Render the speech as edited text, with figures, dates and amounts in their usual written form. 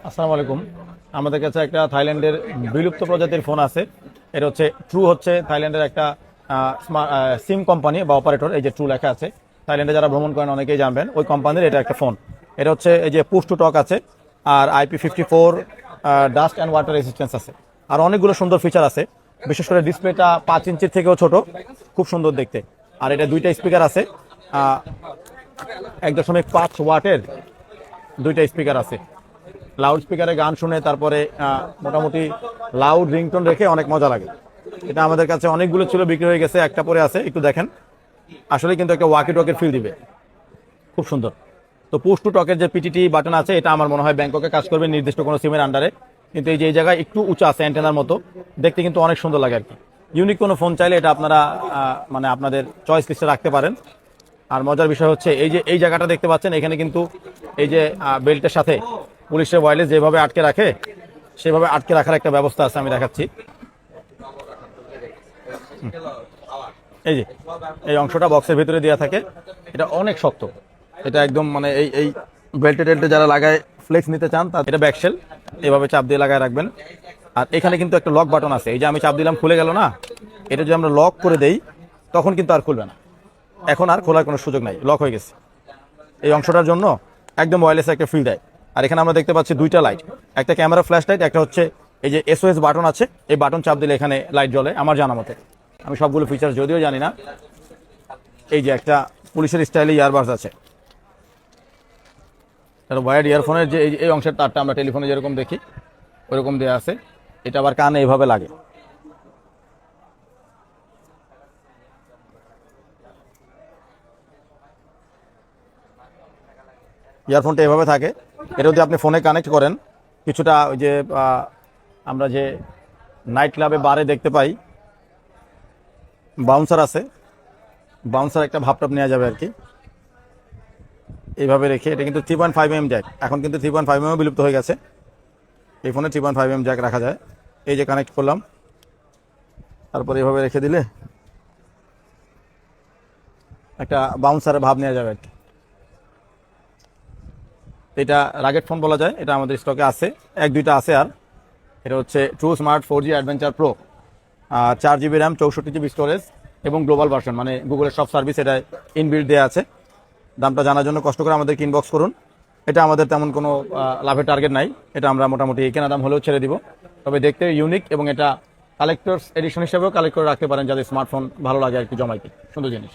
আসসালামু আলাইকুম। আমাদের কাছে একটা থাইল্যান্ডের বিলুপ্ত প্রজাতির ফোন আছে। এটা হচ্ছে ট্রু, হচ্ছে থাইল্যান্ডের একটা সিম কোম্পানি বা অপারেটর। এই যে ট্রু লেখা আছে, থাইল্যান্ডে যারা ভ্রমণ করেন অনেকেই জানবেন ওই কোম্পানির এটা একটা ফোন। এটা হচ্ছে এই যে পুশ টু টক আছে, আর IP54 dust and water resistance আছে, আর অনেকগুলো সুন্দর ফিচার আছে। বিশেষ করে ডিসপ্লেটা 5 ইঞ্চির থেকেও ছোট, খুব সুন্দর দেখতে। আর এটা দুইটা স্পিকার আছে, 1.5 ওয়াটের দুইটা স্পিকার আছে। লাউড স্পিকারে গান শুনে তারপরে মোটামুটি লাউড রিংটোন রেখে অনেক মজা লাগে। এটা আমাদের কাছে অনেকগুলো ছিল, বিক্রি হয়ে গেছে, একটা পরে আছে, একটু দেখেন। আসলে কিন্তু একটা ওয়াকি টকের ফিল দিবে, খুব সুন্দর। তো পুশ টু টকের যে পিটিটি বাটন আছে, এটা আমার মনে হয় ব্যাংককে কাজ করবে নির্দিষ্ট কোনো সিমের আন্ডারে। কিন্তু এই যে এই জায়গায় একটু উঁচা আছে অ্যান্টেনার মতো, দেখতে কিন্তু অনেক সুন্দর লাগে আর কি। ইউনিক কোনো ফোন চাইলে এটা আপনারা মানে আপনাদের চয়েস লিস্টে রাখতে পারেন। আর মজার বিষয় হচ্ছে এই যে এই জায়গাটা দেখতে পাচ্ছেন, এখানে কিন্তু এই যে বেল্টের সাথে পুলিশের ওয়্যারলেস যেভাবে আটকে রাখে, সেভাবে আটকে রাখার একটা ব্যবস্থা আছে, আমি দেখাচ্ছি। এই যে এই অংশটা বক্সের ভিতরে দেওয়া থাকে, এটা অনেক শক্ত। এটা একদম মানে এই এই বেল্টে টেল্টে যারা লাগায় ফ্লেক্স নিতে চান, তা এটা ব্যাকশেল, এভাবে চাপ দিয়ে লাগায় রাখবেন। আর এখানে কিন্তু একটা লক বাটন আছে, এই যে আমি চাপ দিলাম খুলে গেল না, এটা যদি আমরা লক করে দেই তখন কিন্তু আর খুলবে না। এখন আর খোলার কোনো সুযোগ নাই, লক হয়ে গেছে। এই অংশটার জন্য একদম ওয়্যারলেস একটা ফিল দেয়। আর এখানে আমরা দেখতে পাচ্ছি দুইটা লাইট, একটা ক্যামেরা ফ্ল্যাশ লাইট, একটা হচ্ছে এই যে SOS বাটন আছে, এই বাটন চাপ দিলে এখানে লাইট জ্বলে আমার জানা মতে। আমি সবগুলো ফিচার যদিও জানি না। এই যে একটা পুলিশের স্টাইলে ইয়ারবাডস আছে, তার ওয়ার্ড ইয়ারফোনের যে এই অংশের তারটা আমরা টেলিফোনে যেরকম দেখি ওইরকম দেওয়া আছে। এটা আবার কানে এইভাবে লাগে। ইয়ারফোনটা এভাবে থাকে। এটা যদি আপনি ফোনে কানেক্ট করেন, কিছুটা ওই যে আমরা যে নাইট ক্লাবে বারে দেখতে পাই বাউন্সার আছে, বাউন্সার একটা ভাবটাপ নেওয়া যাবে আর কি। এইভাবে রেখে, এটা কিন্তু 3.5mm জ্যাক, এখন কিন্তু 3.5mm বিলুপ্ত হয়ে গেছে। এই ফোনে 3.5mm জ্যাক রাখা যায়। এই যে কানেক্ট করলাম, তারপর এইভাবে রেখে দিলে একটা বাউন্সারের ভাব নেওয়া যাবে আর কি। এটা রাগেট ফোন বলা যায়, এটা আমাদের স্টকে আছে, 1-2টা আছে। আর এটা হচ্ছে true smart 4G adventure pro, 4GB RAM, 64GB storage এবং গ্লোবাল ভার্সন, মানে গুগলের সব সার্ভিস এটা ইনবিল্ট দেওয়া আছে। দামটা জানার জন্য কষ্ট করে আমাদেরকে ইনবক্স করুন। এটা আমাদের তেমন কোনো লাভের টার্গেট নাই, এটা আমরা মোটামুটি কেনা দাম হলেও ছেড়ে দিব। তবে দেখতে ইউনিক, এবং এটা কালেক্টরস এডিশন হিসেবেও কালেক্ট করে রাখতে পারেন, যাদের স্মার্টফোন ভালো লাগে আর কি, জমাইতে সুন্দর জিনিস।